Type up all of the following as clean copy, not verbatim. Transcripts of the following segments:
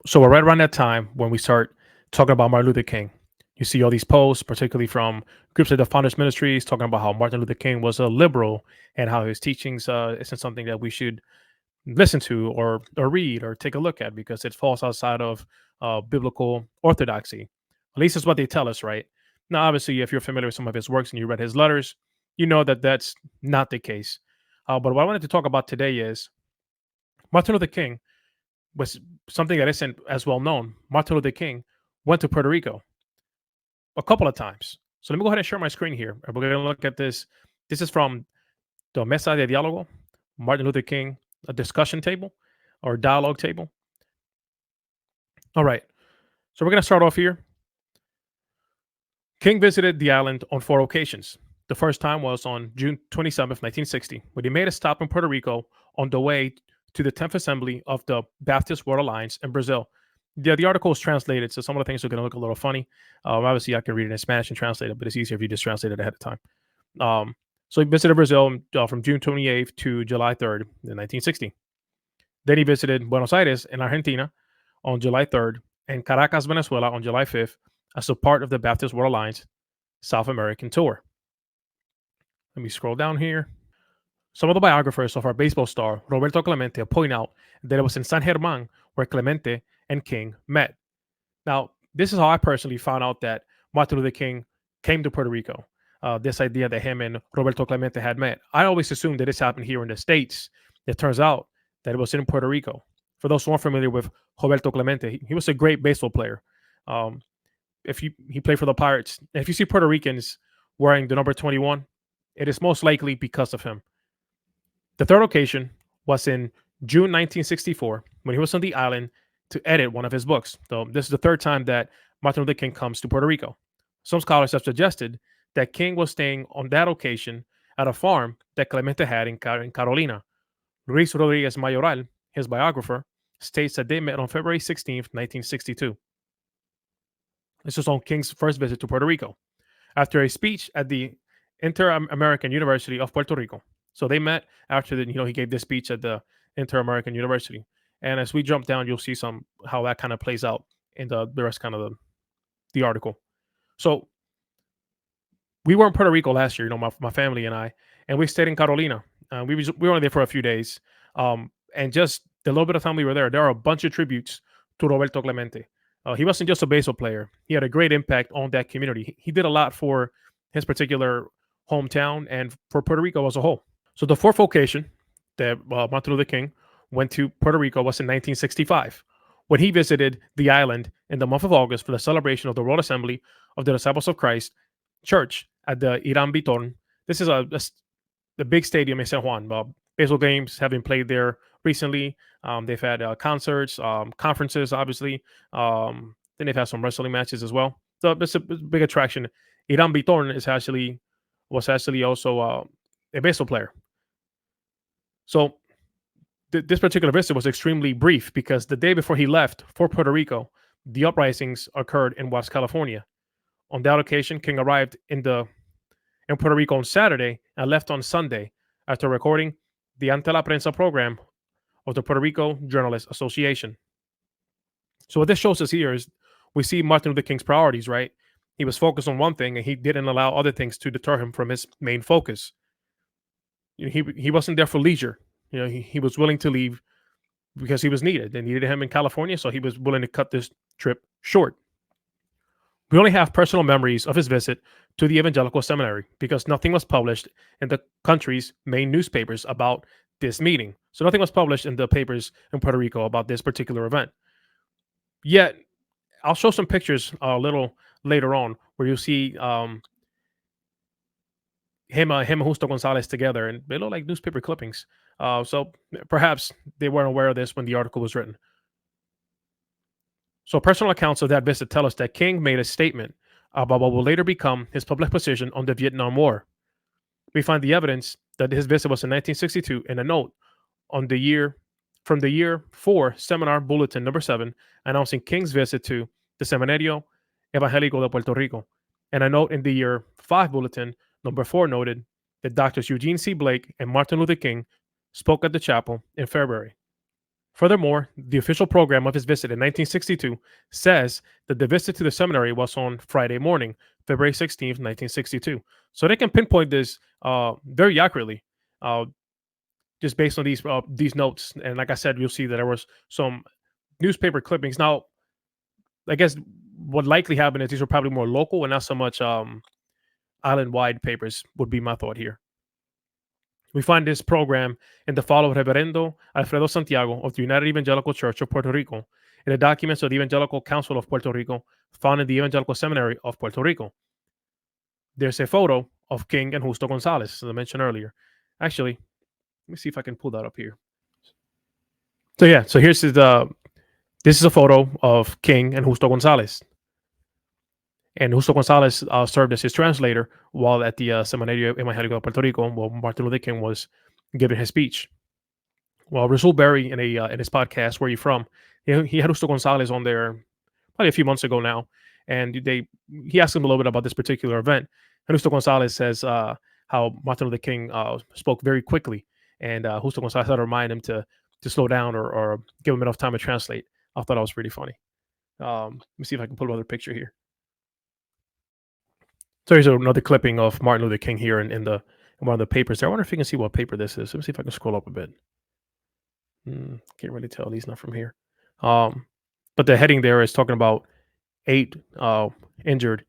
So we're right around that time when we start talking about Martin Luther King. You see all these posts, particularly from groups like the Founders Ministries, talking about how Martin Luther King was a liberal and how his teachings isn't something that we should listen to or read or take a look at because it falls outside of biblical orthodoxy. At least it's what they tell us, right? Now, obviously, if you're familiar with some of his works and you read his letters, you know that that's not the case. But what I wanted to talk about today is Martin Luther King was something that isn't as well known. Martin Luther King went to Puerto Rico a couple of times. So let me go ahead and share my screen here. And we're going to look at this. This is from the Mesa de Diálogo, Martin Luther King, a discussion table or dialogue table. All right. So we're going to start off here. King visited the island on 4 occasions. The first time was on June 27th, 1960, when he made a stop in Puerto Rico on the way to the 10th Assembly of the Baptist World Alliance in Brazil. The article is translated, so some of the things are going to look a little funny. Obviously, I can read it in Spanish and translate it, but it's easier if you just translate it ahead of time. So he visited Brazil from June 28th to July 3rd in 1960. Then he visited Buenos Aires in Argentina on July 3rd and Caracas, Venezuela on July 5th as a part of the Baptist World Alliance South American tour. Let me scroll down here. Some of the biographers of our baseball star, Roberto Clemente, point out that it was in San Germán where Clemente and King met. Now, this is how I personally found out that Martin Luther King came to Puerto Rico. This idea that him and Roberto Clemente had met. I always assumed that this happened here in the States. It turns out that it was in Puerto Rico. For those who aren't familiar with Roberto Clemente, he was a great baseball player. If he played for the Pirates, and if you see Puerto Ricans wearing the number 21, it is most likely because of him. The third occasion was in June 1964 when he was on the island to edit one of his books. So this is the third time that Martin Luther King comes to Puerto Rico. Some scholars have suggested that King was staying on that occasion at a farm that Clemente had in Carolina. Luis Rodriguez Mayoral, his biographer, states that they met on February 16th, 1962. This was on King's first visit to Puerto Rico after a speech at the Inter-American University of Puerto Rico. So they met after he gave this speech at the Inter-American University. And as we jump down, you'll see some how that kind of plays out in the rest kind of the article. So we were in Puerto Rico last year, my family and I, and we stayed in Carolina. We were only there for a few days. And just the little bit of time we were there are a bunch of tributes to Roberto Clemente. He wasn't just a baseball player. He had a great impact on that community. He did a lot for his particular hometown and for Puerto Rico as a whole. So the fourth occasion that Martin Luther King went to Puerto Rico was in 1965, when he visited the island in the month of August for the celebration of the World Assembly of the Disciples of Christ Church at the Irán Bitón. This is the big stadium in San Juan. Baseball games have been played there recently. They've had concerts, conferences, obviously. Then they've had some wrestling matches as well. So it's a big attraction. Irán Bitón was actually also a baseball player. So this particular visit was extremely brief because the day before he left for Puerto Rico, the uprisings occurred in West California. On that occasion, King arrived in Puerto Rico on Saturday and left on Sunday after recording the Ante la Prensa program of the Puerto Rico Journalists Association. So what this shows us here is we see Martin Luther King's priorities, right? He was focused on one thing and he didn't allow other things to deter him from his main focus. He wasn't there for leisure. He was willing to leave because he was needed. They needed him in California, so he was willing to cut this trip short. We only have personal memories of his visit to the Evangelical Seminary because nothing was published in the country's main newspapers about this meeting. So nothing was published in the papers in Puerto Rico about this particular event. Yet, I'll show some pictures a little later on where you'll see him and Justo Gonzalez together, and they look like newspaper clippings. So perhaps they weren't aware of this when the article was written. So personal accounts of that visit tell us that King made a statement about what will later become his public position on the Vietnam War. We find the evidence that his visit was in 1962 in a note on the year 4 seminar bulletin number 7 announcing King's visit to the Seminario Evangélico de Puerto Rico, and a note in the year 5 bulletin number 4 noted that Doctors Eugene C. Blake and Martin Luther King spoke at the chapel in February. Furthermore, the official program of his visit in 1962 says that the visit to the seminary was on Friday morning, February 16th, 1962. So they can pinpoint this very accurately, uh, just based on these notes. And like I said, you'll see that there was some newspaper clippings. Now, I guess what likely happened is these were probably more local and not so much island-wide papers. Would be my thought here. We find this program in the fall of Reverendo Alfredo Santiago of the United Evangelical Church of Puerto Rico, in the documents of the Evangelical Council of Puerto Rico, found in the Evangelical Seminary of Puerto Rico. There's a photo of King and Justo Gonzalez, as I mentioned earlier. Actually, let me see if I can pull that up here. So yeah, so here's this is a photo of King and Justo Gonzalez. And Justo Gonzalez served as his translator while at the Seminario Evangelico de Puerto Rico, while Martin Luther King was giving his speech. Well, Rasul Berry in his podcast, "Where You From?" He had Justo Gonzalez on there probably a few months ago now, and he asked him a little bit about this particular event. And Justo Gonzalez says how Martin Luther King spoke very quickly, and Justo Gonzalez had to remind him to slow down or give him enough time to translate. I thought that was pretty funny. Let me see if I can pull another picture here. So here's another clipping of Martin Luther King here in one of the papers there. I wonder if you can see what paper this is. Let me see if I can scroll up a bit. Can't really tell. He's not from here. Um, but the heading there is talking about 8 injured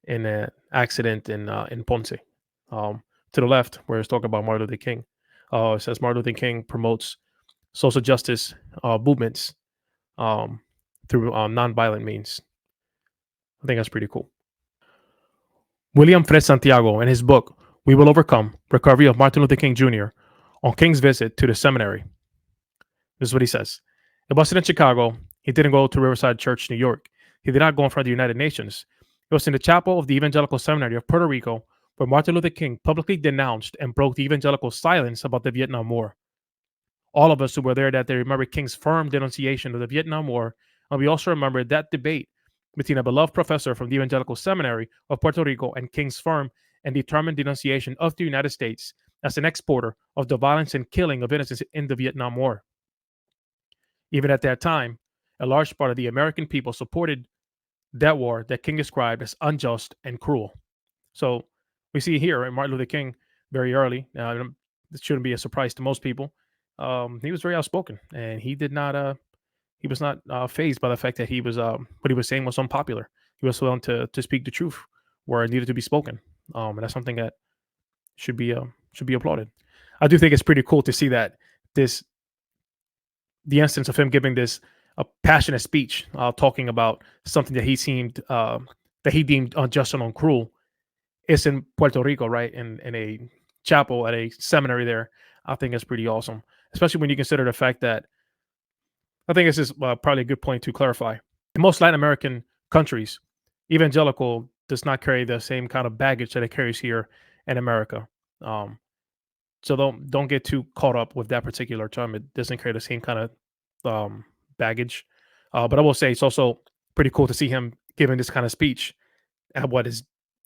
in an accident in Ponce. To the left, where it's talking about Martin Luther King, it says Martin Luther King promotes social justice movements um, through nonviolent means. I think that's pretty cool. William Fred Santiago, in his book "We Will Overcome: Recovery of Martin Luther King Jr." on King's visit to the seminary. This is what he says. It wasn't in Chicago. He didn't go to Riverside Church, New York. He did not go in front of the United Nations. It was in the chapel of the Evangelical Seminary of Puerto Rico where Martin Luther King publicly denounced and broke the evangelical silence about the Vietnam War. All of us who were there that day remember King's firm denunciation of the Vietnam War, and we also remember that debate between a beloved professor from the Evangelical Seminary of Puerto Rico and King's firm and determined denunciation of the United States as an exporter of the violence and killing of innocents in the Vietnam War. Even at that time, a large part of the American people supported that war that King described as unjust and cruel. So we see here in Martin Luther King very early. This shouldn't be a surprise to most people. He was very outspoken, and he was not phased by the fact that what he was saying was unpopular. He was willing to speak the truth where it needed to be spoken, and that's something that should be applauded. I do think it's pretty cool to see that this the instance of him giving this a passionate speech, talking about something that he deemed unjust and uncruel, is in Puerto Rico, right? In a chapel at a seminary there. I think it's pretty awesome, especially when you consider the fact that I think this is probably a good point to clarify. In most Latin American countries, evangelical does not carry the same kind of baggage that it carries here in America. Um, so don't get too caught up with that particular term. It doesn't carry the same kind of baggage. But I will say it's also pretty cool to see him giving this kind of speech at what is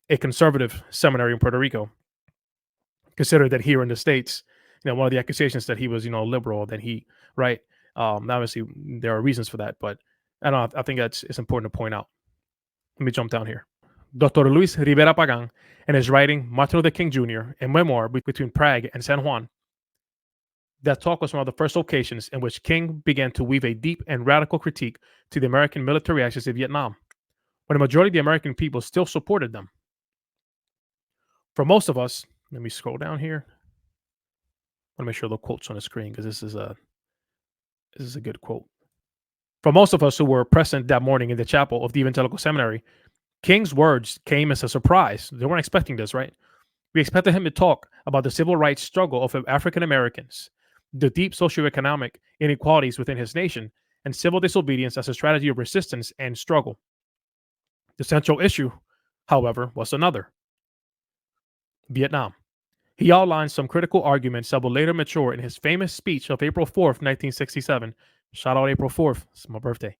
a conservative seminary in Puerto Rico. Consider that here in the States, one of the accusations that he was, liberal, that he, right? Obviously, there are reasons for that, but I think it's important to point out. Let me jump down here. Dr. Luis Rivera Pagan, in his writing Martin Luther King Jr., a memoir between Prague and San Juan, that talk was one of the first occasions in which King began to weave a deep and radical critique to the American military actions in Vietnam, when the majority of the American people still supported them. For most of us, let me scroll down here. I want to make sure the quote's on the screen because this is a good quote. For most of us who were present that morning in the chapel of the Evangelical Seminary, King's words came as a surprise. They weren't expecting this, right? We expected him to talk about the civil rights struggle of African Americans, the deep socioeconomic inequalities within his nation, and civil disobedience as a strategy of resistance and struggle. The central issue, however, was another: Vietnam. He outlined some critical arguments that will later mature in his famous speech of April 4th, 1967. Shout out April 4th, it's my birthday,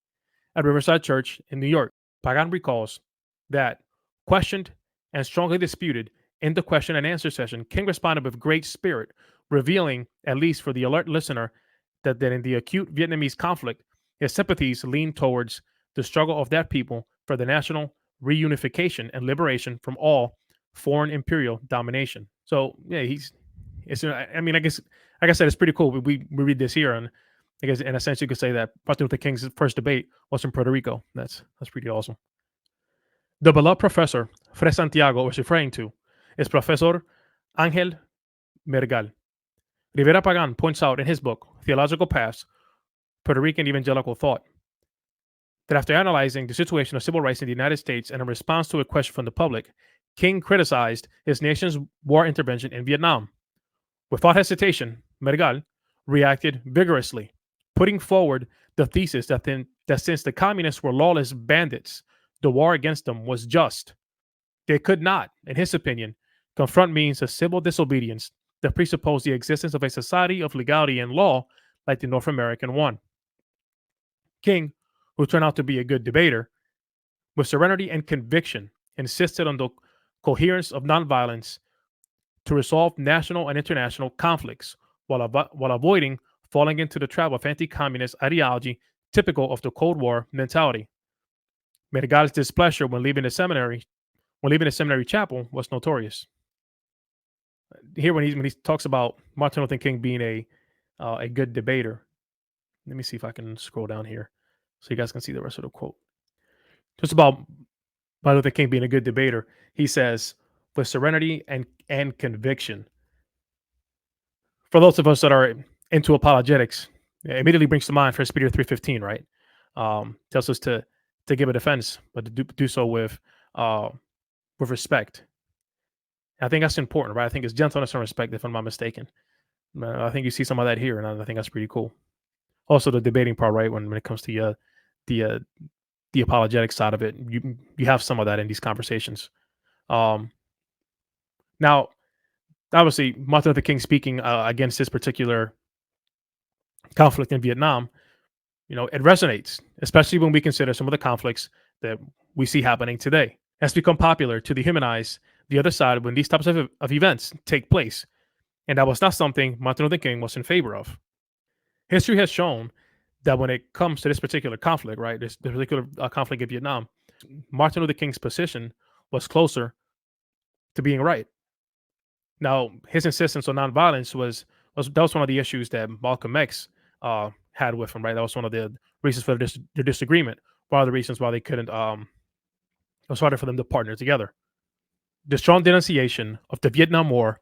at Riverside Church in New York. Pagan recalls that, questioned and strongly disputed in the question and answer session, King responded with great spirit, revealing, at least for the alert listener, that in the acute Vietnamese conflict, his sympathies leaned towards the struggle of that people for the national reunification and liberation from all foreign imperial domination. So yeah, I mean, I guess, like I said, it's pretty cool. We read this here, and I guess in a sense you could say that Martin Luther King's first debate was in Puerto Rico. That's pretty awesome. The beloved professor Fred Santiago was referring to is Professor Angel Mergal. Rivera Pagan points out in his book, Theological Paths, Puerto Rican Evangelical Thought, that after analyzing the situation of civil rights in the United States and in response to a question from the public, King criticized his nation's war intervention in Vietnam. Without hesitation, Mergal reacted vigorously, putting forward the thesis that since the communists were lawless bandits, the war against them was just. They could not, in his opinion, confront means of civil disobedience that presuppose the existence of a society of legality and law like the North American one. King, who turned out to be a good debater, with serenity and conviction, insisted on the coherence of nonviolence to resolve national and international conflicts while avoiding falling into the trap of anti communist ideology typical of the Cold War mentality. Mergal's displeasure when leaving the seminary chapel was notorious. Here, when he talks about Martin Luther King being a good debater, let me see if I can scroll down here so you guys can see the rest of the quote. Just about Martin Luther King being a good debater, he says, with serenity and conviction. For those of us that are into apologetics, it immediately brings to mind 1 Peter 3:15, right? Tells us to give a defense, but to do so with respect. I think that's important, right? I think it's gentleness and respect, if I'm not mistaken. I think you see some of that here, and I think that's pretty cool. Also, the debating part, right? When it comes to the uh, the apologetic side of it, you have some of that in these conversations. Um, Now, obviously, Martin Luther King speaking against this particular conflict in Vietnam, it resonates, especially when we consider some of the conflicts that we see happening today. It's become popular to dehumanize the other side when these types of events take place. And that was not something Martin Luther King was in favor of. History has shown that when it comes to this particular conflict, right, this particular conflict in Vietnam, Martin Luther King's position was closer to being right. Now, his insistence on nonviolence was one of the issues that Malcolm X had with him, right? That was one of the reasons for the disagreement. One of the reasons why they couldn't. It was harder for them to partner together. The strong denunciation of the Vietnam War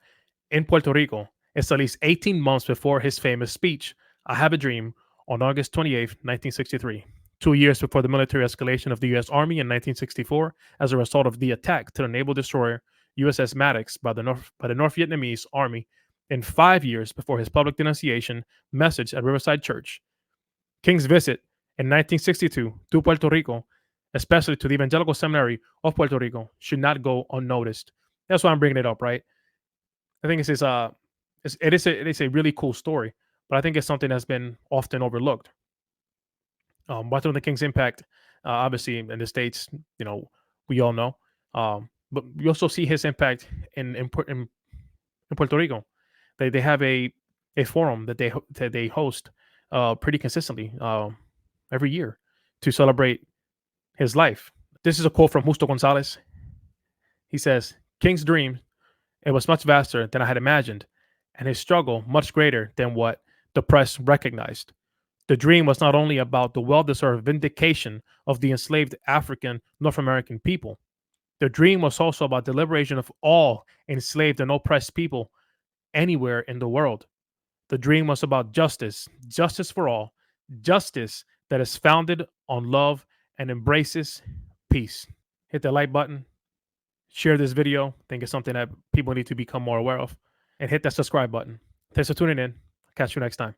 in Puerto Rico is at least 18 months before his famous speech, "I Have a Dream," on August 28th, 1963. 2 years before the military escalation of the U.S. Army in 1964 as a result of the attack to the naval destroyer USS Maddox by the North Vietnamese Army, and 5 years before his public denunciation message at Riverside Church. King's visit in 1962 to Puerto Rico, especially to the Evangelical Seminary of Puerto Rico, should not go unnoticed. That's why I'm bringing it up, right? I think it is a really cool story, but I think it's something that's been often overlooked. Martin Luther King's impact, obviously in the states, we all know, but we also see his impact in Puerto Rico. They have a forum that they host pretty consistently every year to celebrate his life. This is a quote from Justo Gonzalez. He says, "King's dream, it was much vaster than I had imagined, and his struggle much greater than what the press recognized. The dream was not only about the well deserved vindication of the enslaved African North American people, the dream was also about the liberation of all enslaved and oppressed people anywhere in the world. The dream was about justice, justice for all, justice that is founded on love and embraces peace." Hit the like button, share this video. I think it's something that people need to become more aware of, and hit that subscribe button. Thanks for tuning in. Catch you next time.